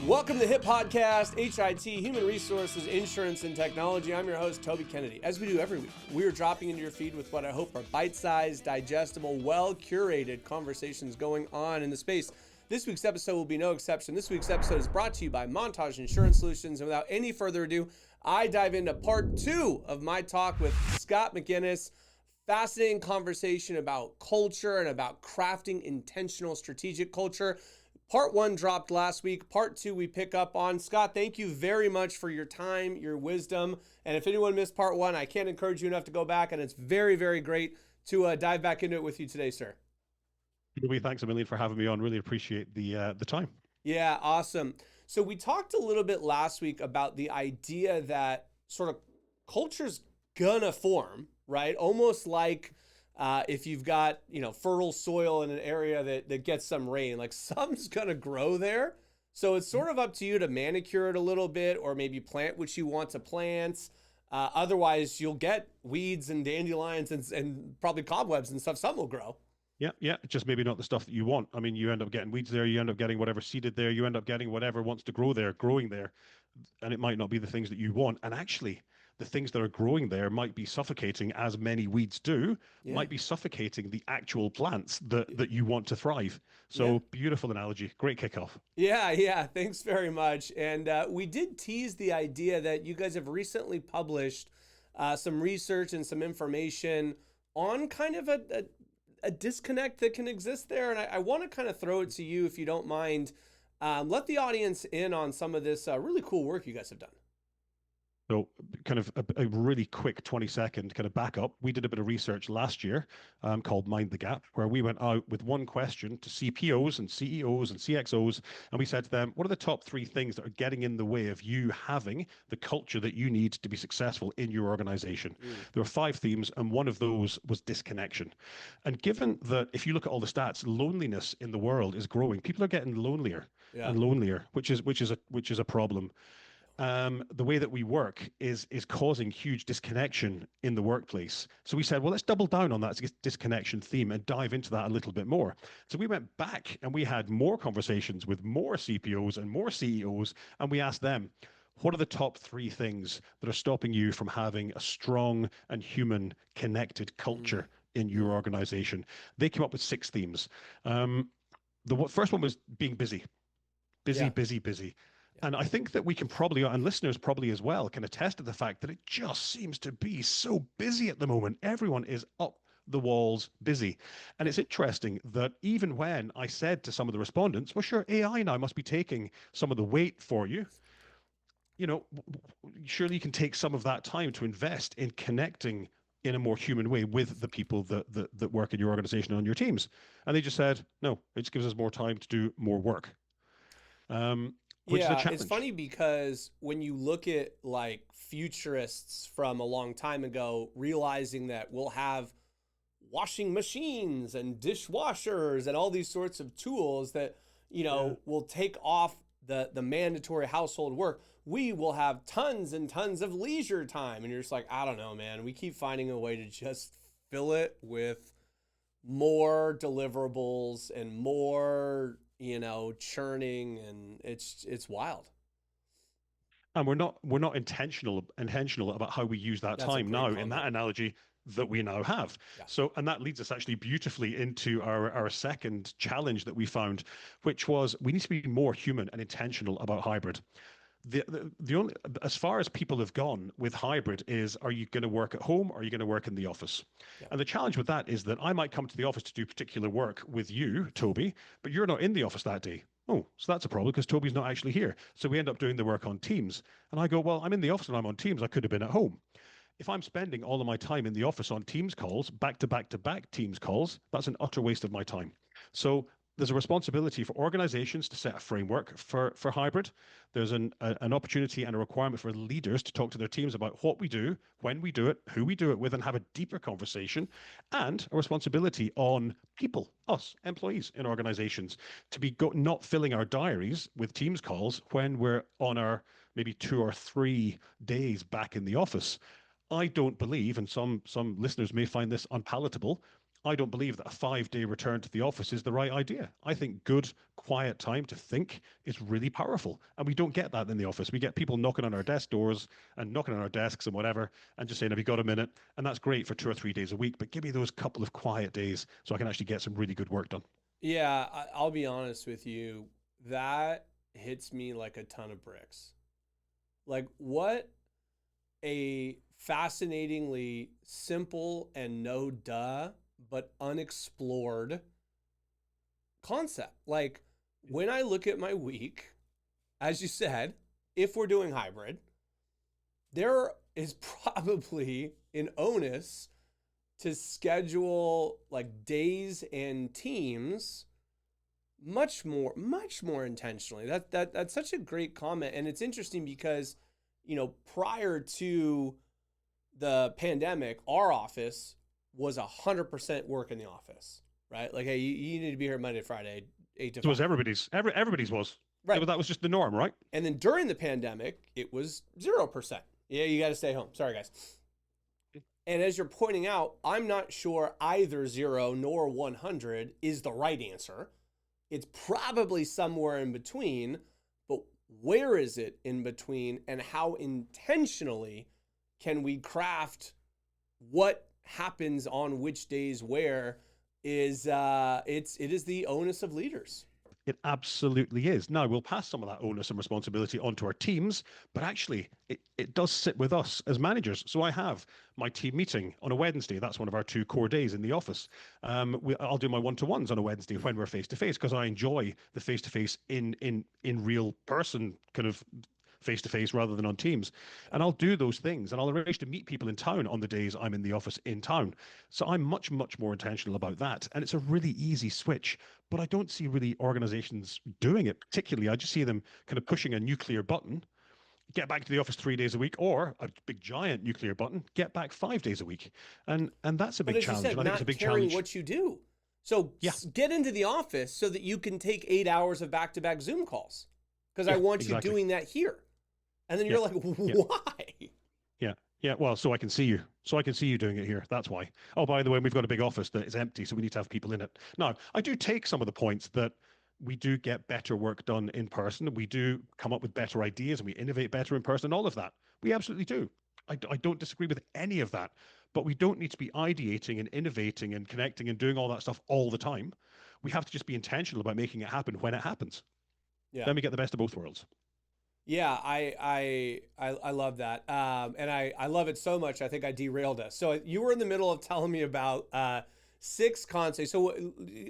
Welcome to the HIT Podcast, H.I.T, Human Resources, Insurance, and Technology. I'm your host, Toby Kennedy. As we do every week, we are dropping into your feed with what I hope are bite-sized, digestible, well-curated conversations going on in the space. This week's episode will be no exception. This week's episode is brought to you by Montage Insurance Solutions. And without any further ado, I dive into part 2 of my talk with Scott McInnes. Fascinating conversation about culture and about crafting intentional strategic culture. Part 1 dropped last week. Part 2 we pick up on. Scott, thank you very much for your time, your wisdom. And if anyone missed part 1, I can't encourage you enough to go back. And it's very, very great to dive back into it with you today, sir. Toby, thanks a million for having me on. Really appreciate the time. Yeah, awesome. So we talked a little bit last week about the idea that sort of culture's gonna form, right? Almost like if you've got, fertile soil in an area that gets some rain, like some's gonna grow there. So it's sort of up to you to manicure it a little bit or maybe plant what you want to plant. Otherwise, you'll get weeds and dandelions and probably cobwebs and stuff. Some will grow. Yeah. Just maybe not the stuff that you want. I mean, you end up getting weeds there. You end up getting whatever seeded there. You end up getting whatever wants to grow there, growing there. And it might not be the things that you want. And actually, the things that are growing there might be suffocating, as many weeds do, might be suffocating the actual plants that you want to thrive. So beautiful analogy. Great kickoff. Yeah. Thanks very much. And we did tease the idea that you guys have recently published some research and some information on kind of a disconnect that can exist there. And I want to kind of throw it to you, if you don't mind. Let the audience in on some of this really cool work you guys have done. So kind of a really quick 20-second kind of backup. We did a bit of research last year called Mind the Gap, where we went out with one question to CPOs and CEOs and CXOs, and we said to them, what are the top 3 things that are getting in the way of you having the culture that you need to be successful in your organization? There were 5 themes, and one of those was disconnection. And given that, if you look at all the stats, loneliness in the world is growing. People are getting lonelier and lonelier, which is a problem. The way that we work is causing huge disconnection in the workplace. So we said, well, let's double down on that disconnection theme and dive into that a little bit more. So we went back and we had more conversations with more CPOs and more CEOs, and we asked them, what are the top 3 things that are stopping you from having a strong and human connected culture in your organization? They came up with 6 themes. The first one was being busy. Busy. And I think that we can probably, and listeners probably as well, can attest to the fact that it just seems to be so busy at the moment. Everyone is up the walls busy. And it's interesting that even when I said to some of the respondents, well, sure, AI now must be taking some of the weight for you. Surely you can take some of that time to invest in connecting in a more human way with the people that work in your organization and on your teams. And they just said, no, it just gives us more time to do more work. Which is a challenge. It's funny because when you look at like futurists from a long time ago, realizing that we'll have washing machines and dishwashers and all these sorts of tools that, will take off the mandatory household work, we will have tons and tons of leisure time. And you're just like, I don't know, man. We keep finding a way to just fill it with more deliverables and more churning, and it's wild. And we're not intentional about how we use that time now in that analogy that we now have. So, and that leads us actually beautifully into our second challenge that we found, which was we need to be more human and intentional about hybrid. The only, as far as people have gone with hybrid, is, are you going to work at home or are you going to work in the office? And the challenge with that is that I might come to the office to do particular work with you, Toby, but you're not in the office that day. Oh, so that's a problem because Toby's not actually here. So we end up doing the work on Teams. And I go, well, I'm in the office and I'm on Teams. I could have been at home. If I'm spending all of my time in the office on Teams calls, back to back to back Teams calls, that's an utter waste of my time. So there's a responsibility for organizations to set a framework for hybrid. There's an opportunity and a requirement for leaders to talk to their teams about what we do, when we do it, who we do it with, and have a deeper conversation, and a responsibility on people, us, employees in organizations, to be not filling our diaries with Teams calls when we're on our maybe 2 or 3 days back in the office. I don't believe, and some listeners may find this unpalatable, I don't believe that a 5 day return to the office is the right idea. I think good, quiet time to think is really powerful. And we don't get that in the office. We get people knocking on our desk doors and knocking on our desks and whatever, and just saying, have you got a minute? And that's great for 2 or 3 days a week, but give me those couple of quiet days so I can actually get some really good work done. Yeah, I'll be honest with you. That hits me like a ton of bricks. Like, what a fascinatingly simple and no duh, but unexplored concept. Like, when I look at my week, as you said, if we're doing hybrid, there is probably an onus to schedule like days and teams much more intentionally. That's such a great comment, and it's interesting because prior to the pandemic, our office was 100% work in the office, right? Like, hey, you need to be here Monday to Friday, 8 to So was 5. everybody's was. Right. That was just the norm, right? And then during the pandemic, it was 0%. Yeah, you got to stay home. Sorry, guys. And as you're pointing out, I'm not sure either 0 nor 100 is the right answer. It's probably somewhere in between, but where is it in between, and how intentionally can we craft what happens on which days where is it is the onus of leaders. It absolutely is. Now, we'll pass some of that onus and responsibility onto our teams, but actually, it does sit with us as managers. So I have my team meeting on a Wednesday. That's one of our 2 core days in the office. I'll do my one-to-ones on a Wednesday when we're face-to-face because I enjoy the face-to-face in real person kind of face to face rather than on Teams. And I'll do those things and I'll arrange to meet people in town on the days I'm in the office in town. So I'm much, much more intentional about that. And it's a really easy switch, but I don't see really organizations doing it particularly. I just see them kind of pushing a nuclear button, get back to the office 3 days a week, or a big giant nuclear button, get back 5 days a week. And that's a But big as you challenge. said, And I think it's a not big caring challenge. what you do. So Yeah. get into the office so that you can take 8 hours of back-to-back Zoom calls, because I Yeah, want you exactly. doing that here. And then Yeah. you're like, Yeah. why? Yeah. Yeah. Well, so I can see you. So I can see you doing it here. That's why. Oh, by the way, we've got a big office that is empty, so we need to have people in it. Now, I do take some of the points that we do get better work done in person. We do come up with better ideas and we innovate better in person. All of that. We absolutely do. I don't disagree with any of that. But we don't need to be ideating and innovating and connecting and doing all that stuff all the time. We have to just be intentional about making it happen when it happens. Yeah. Then we get the best of both worlds. Yeah, I love that, and I love it so much. I think I derailed us. So you were in the middle of telling me about six concepts. So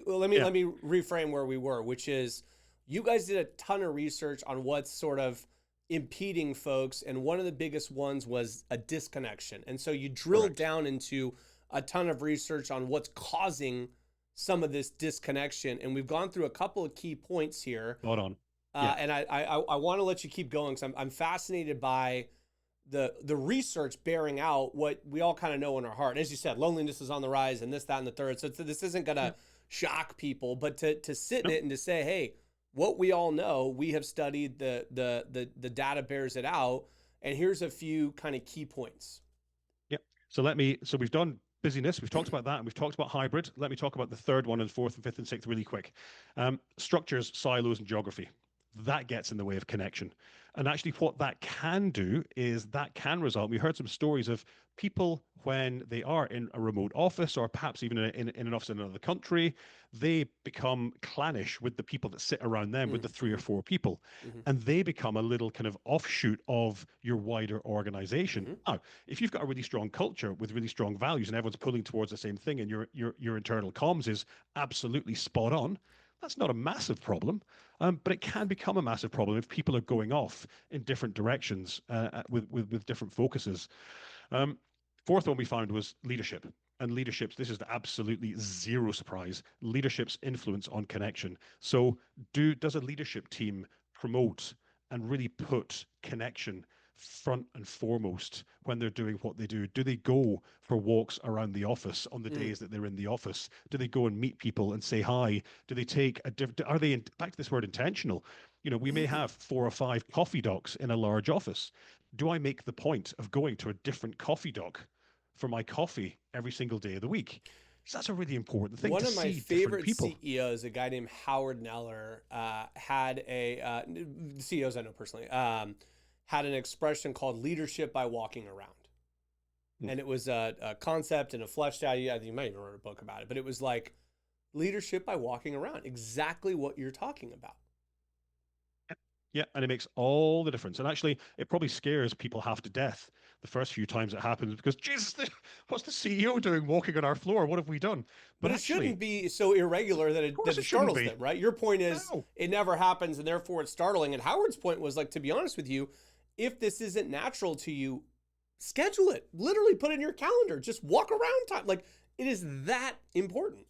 let me Yeah. let me reframe where we were, which is you guys did a ton of research on what's sort of impeding folks, and one of the biggest ones was a disconnection. And so you drilled Correct. down into a ton of research on what's causing some of this disconnection, and we've gone through a couple of key points here. Spot on. Yeah. And I want to let you keep going because I'm fascinated by the research bearing out what we all kind of know in our heart. As you said, loneliness is on the rise, and this, that, and the third. So this isn't Yeah. gonna shock people, but to sit in No. it and to say, hey, what we all know, we have studied, the data bears it out, and here's a few kind of key points. Yeah. So we've done busyness, we've talked about that, and we've talked about hybrid. Let me talk about the third one and fourth and fifth and sixth really quick. Structures, silos, and geography. That gets in the way of connection. And actually, what that can do is that can result. We heard some stories of people when they are in a remote office or perhaps even in an office in another country, they become clannish with the people that sit around them, with the three or Mm-hmm, four people, mm-hmm, and they become a little kind of offshoot of your wider organization. mm-hmm. Now, if you've got a really strong culture with really strong values and everyone's pulling towards the same thing and your internal comms is absolutely spot on, that's not a massive problem. But it can become a massive problem if people are going off in different directions with different focuses. Um, Fourth one we found was leadership. And leadership's, this is the absolutely zero surprise, leadership's influence on connection. So does a leadership team promote and really put connection front and foremost when they're doing what they do? Do they go for walks around the office on the Mm. days that they're in the office? Do they go and meet people and say hi? Do they take a different, are they, back to this word intentional? We may have 4 or 5 coffee docks in a large office. Do I make the point of going to a different coffee dock for my coffee every single day of the week? So that's a really important thing One to of my see different favorite people. CEOs, a guy named Howard Neller, had CEOs I know personally, had an expression called leadership by walking around. Mm. And it was a concept and a fleshed out, you might even wrote a book about it, but it was like leadership by walking around, exactly what you're talking about. Yeah, and it makes all the difference. And actually, it probably scares people half to death the first few times it happens because, Jesus, what's the CEO doing walking on our floor? What have we done? But But it actually, shouldn't be so irregular that of course it it shouldn't startles be. them, right? Your point is No. it never happens and therefore it's startling. And Howard's point was like, to be honest with you, if this isn't natural to you, schedule it. Literally put it in your calendar. Just walk around time. Like it is that important.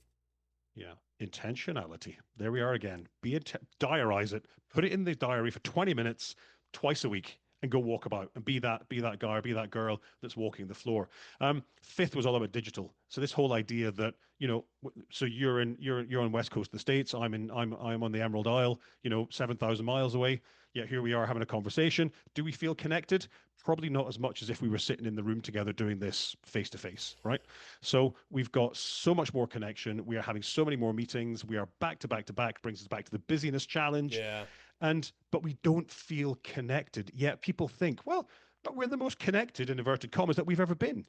Yeah, intentionality. There we are again. Diarize it. Put it in the diary for 20 minutes twice a week and go walk about and be that guy or be that girl that's walking the floor. Fifth was all about digital. So this whole idea that, so you're on West Coast of the States. I'm on the Emerald Isle, 7,000 miles away. Yet here we are having a conversation. Do we feel connected? Probably not as much as if we were sitting in the room together doing this face to face, right? So we've got so much more connection. We are having so many more meetings. We are back to back to back, brings us back to the busyness challenge. Yeah. But we don't feel connected. Yet people think, well, but we're the most connected, in inverted commas, that we've ever been.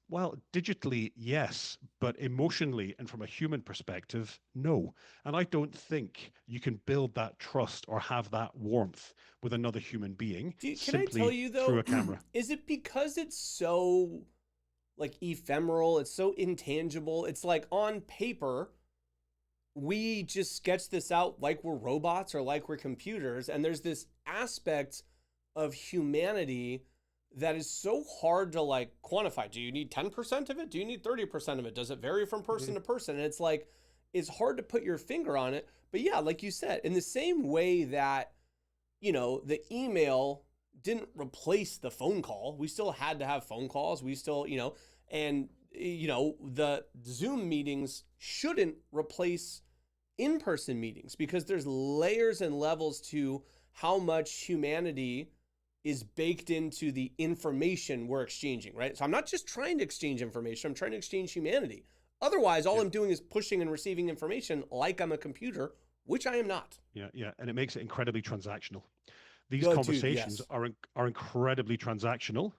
Well, digitally, yes, but emotionally and from a human perspective, no. And I don't think you can build that trust or have that warmth with another human being Can I tell simply you through though, a camera. is it because it's so like ephemeral, it's so intangible? It's like on paper, we just sketch this out like we're robots or like we're computers. And there's this aspect of humanity that is so hard to like quantify. Do you need 10% of it? Do you need 30% of it? Does it vary from person to person? And it's like, it's hard to put your finger on it. But yeah, like you said, in the same way that, the email didn't replace the phone call, we still had to have phone calls. We still, and, the Zoom meetings shouldn't replace in-person meetings because there's layers and levels to how much humanity is baked into the information we're exchanging, right? So I'm not just trying to exchange information, I'm trying to exchange humanity. Otherwise, all Yeah. I'm doing is pushing and receiving information like I'm a computer, which I am not. Yeah, yeah, and it makes it incredibly transactional. These Oh, dude, conversations yes. are incredibly transactional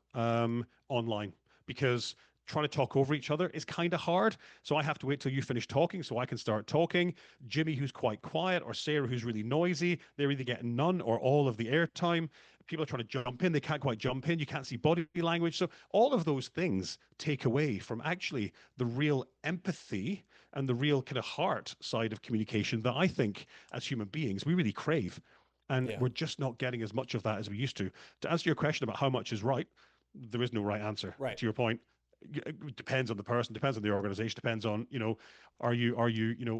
online because trying to talk over each other is kind of hard. So I have to wait till you finish talking so I can start talking. Jimmy, who's quite quiet, or Sarah, who's really noisy, they're either getting none or all of the airtime. People are trying to jump in, they can't quite jump in. You can't see body language. So all of those things take away from actually the real empathy and the real kind of heart side of communication that I think as human beings we really crave. And Yeah, we're just not getting as much of that as we used to. To answer your question about how much is right, there is no right answer. right. To your point, it depends on the person, depends on the organization, depends on, are you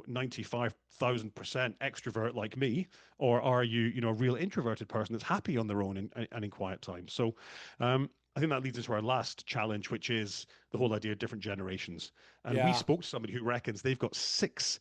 95,000% extrovert like me, or are you a real introverted person that's happy on their own and in quiet time? So I think that leads into our last challenge, which is the whole idea of different generations. And we Yeah, spoke to somebody who reckons they've got six.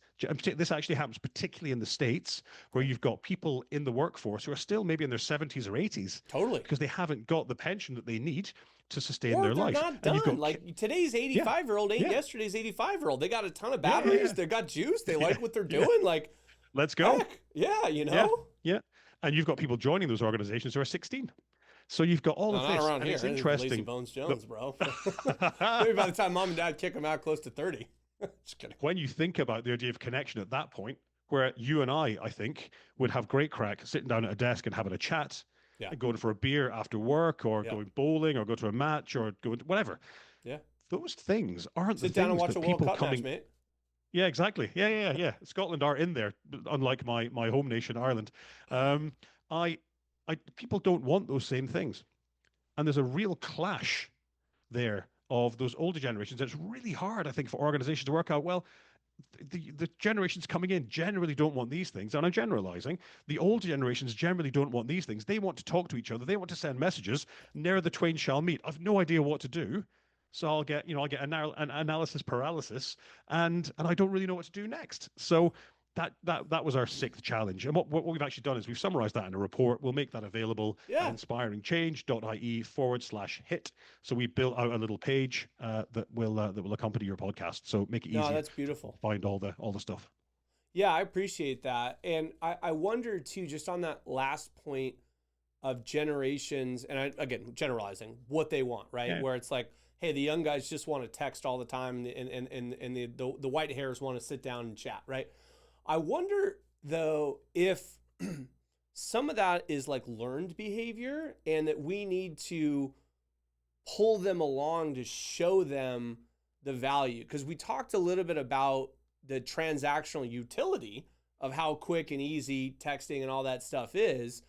This actually happens particularly in the States, where okay. you've got people in the workforce who are still maybe in their 70s or 80s Totally. because they haven't got the pension that they need to sustain Or their they're life. not And you've done. got, Like today's yeah, 85-year-old ain't yeah, yesterday's 85-year-old. They got a ton of yeah, yeah, batteries. yeah, They got juice. They yeah, like what they're yeah. doing. Like, Let's go. heck, yeah, Yeah, yeah. And you've got people joining those organizations who are 16. So you've got all No, of not this. around And here. it's Lazy interesting Bones that Jones, bro. Maybe by the time mom and dad kick them out close to 30. Just kidding. when you think about the idea of connection at that point, where you and I think, would have great crack sitting down at a desk and having a chat Yeah. and going for a beer after work or Yeah. going bowling or go to a match or go whatever. Yeah. Those things aren't the Sit down and things watch that a World people Cup match, coming. mate. Yeah, exactly. Yeah, yeah, yeah. Scotland are in there, unlike my home nation, Ireland. Um, I, people don't want those same things, and there's a real clash there of those older generations. It's really hard, I think, for organizations to work out. Well, the generations coming in generally don't want these things, and I'm generalizing. The older generations generally don't want these things. They want to talk to each other. They want to send messages. Ne'er the twain shall meet. I've no idea what to do. So I'll get an analysis paralysis, and I don't really know what to do next. So that was our sixth challenge. And what we've actually done is we've summarized that in a report. We'll make that available at inspiringchange.ie/HIT. So we built out a little page that will accompany your podcast. So make it easy. No, that's beautiful. To find all the stuff. Yeah, I appreciate that. And I wonder too, just on that last point of generations, and again, generalizing what they want, right? Yeah. Where it's like, hey, the young guys just want to text all the time, and the white hairs want to sit down and chat, right? I wonder though if some of that is like learned behavior, and that we need to pull them along to show them the value. Because we talked a little bit about the transactional utility of how quick and easy texting and all that stuff is.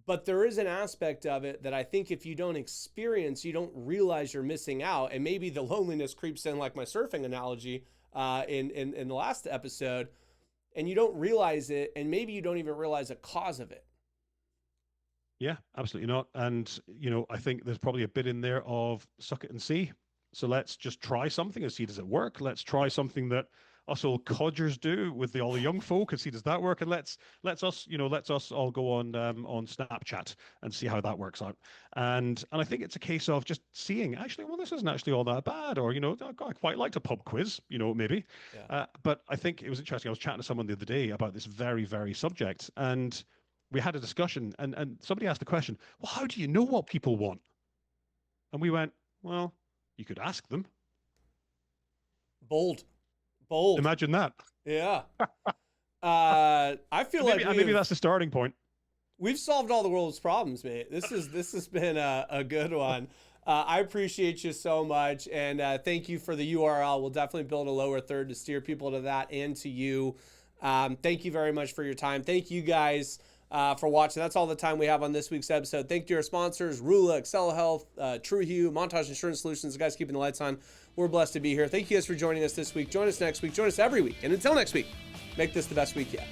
But there is an aspect of it that I think if you don't experience, you don't realize you're missing out. And maybe the loneliness creeps in, like my surfing analogy in the last episode, and you don't realize it, and maybe you don't even realize the cause of it. Yeah, absolutely not. And, I think there's probably a bit in there of suck it and see. So let's just try something and see, does it work? Let's try something that us old codgers do with all the young folk and see, does that work? And let's us all go on Snapchat and see how that works out. And I think it's a case of just seeing, actually, well, this isn't actually all that bad, or, I quite liked a pub quiz, maybe. Yeah. But I think it was interesting. I was chatting to someone the other day about this very, very subject, and we had a discussion, and somebody asked the question, well, how do you know what people want? And we went, well, you could ask them. Bold. Imagine that. Yeah. I feel maybe that's the starting point. We've solved all the world's problems, mate. This has been a good one. I appreciate you so much, and thank you for the URL. We'll definitely build a lower third to steer people to that and to you. Thank you very much for your time. Thank you guys for watching. That's all the time we have on this week's episode. Thank you to our sponsors, Rula, Excel Health, TrueHue, Montage Insurance Solutions, the guys keeping the lights on. We're blessed to be here. Thank you guys for joining us this week. Join us next week. Join us every week. And until next week, make this the best week yet.